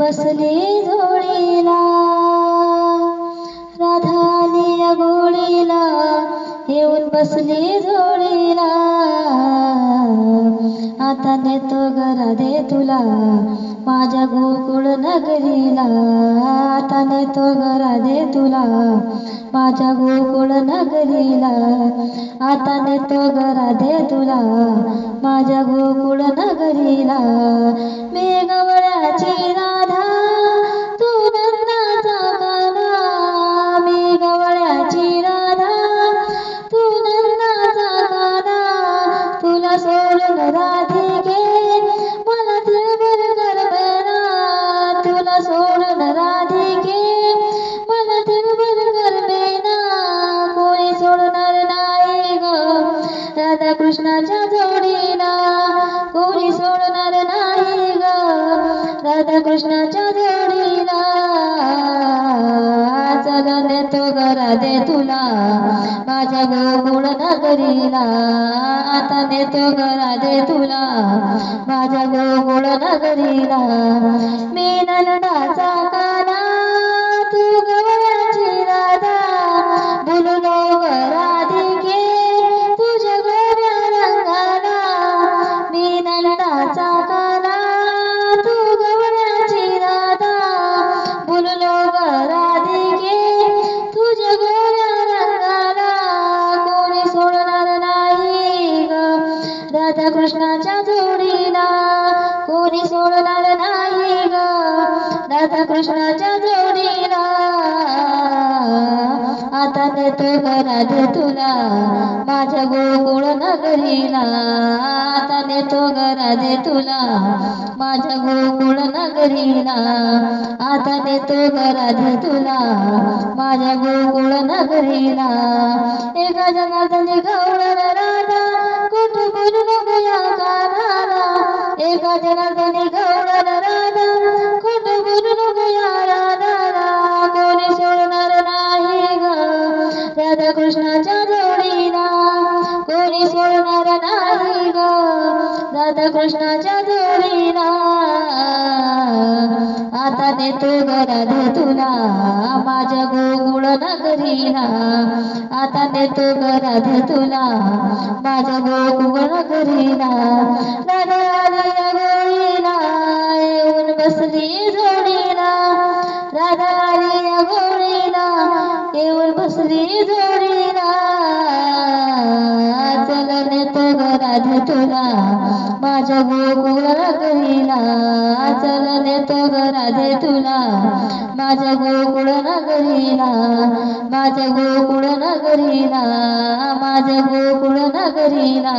बसली झोळीला, राधा आली या गोळीला, येऊन बसली झोळीला. आता नेतो ग राधे तुला माझ्या गोकुळ नगरीला, आता नेतो ग राधे तुला माझ्या गोकुळ नगरीला, आता नेतो ग राधे तुला माझ्या गोकुळ नगरीला. मी गवळ्याची राधा तू नंदाचा कान्हा, मी गवळ्याची राधा तू नंदाचा कान्हा. तुला सोडून राधिके मला दिलबर करमेना, तुला सोडून राधिके मला दिलबर करमेना. कोणी सोडणार नाही ग राधा कृष्णाच्या जोडीला, कोणी सोडणार नाही ग राधा कृष्णाच्या जोडीला. चल नेतो ग राधे तुला माझ्या गोकुळ नगरीला, आता नेतो ग राधे तुला माझ्या गोकुळ नगरीला. मी नंदाचा कान्हा तू गवळ्याची राधा, बोललो ग राधिके तुझ्या गोऱ्या रंगाला. मी नंदाचा कान्हा तू गवळ्याची राधा, बोललो ग राधिके तुझ्या गोऱ्या रंगाला. कोणी सोडणार नाही ग राधा कृष्णाच्या जोडीला, कोणी सोडणार नाही ग राधा कृष्णाच्या जोडीला. आता नेतो ग राधे तुला माझ्या गोकुळ नगरीला, आता नेतो ग राधे तुला माझ्या गोकुळ नगरीला, आता नेतो ग राधे तुला माझ्या गोकुळ नगरीला. एका जनार्दनी गवळण राधा कुठ बोलू गया कानाला, एका जनार्दनी गवळण राधा कुठ बोलू गया राधाला. कोणी सोडणार नाही ग राधा कृष्णाच्या जोडीला, कोणी सोडणार नाही ग राधा कृष्णाच्या जोडीला. आता नेतो ग राधे तुला माझ्या गोकुळ नगरीला, आता नेतो ग राधे तुला माझ्या गोकुळ नगरीला. राधा आली या गोळीला, येऊन बसली जोडीला, राधा आली या गोळीला, येऊन बसली जोडीला. चल नेतो ग राधे तुला माझ्या गोकुळ नगरीला, चल नेतो ग राधे तुला माझ्या गोकुळ नगरीला, माझ्या गोकुळ नगरीला, माझ्या गोकुळ नगरीला.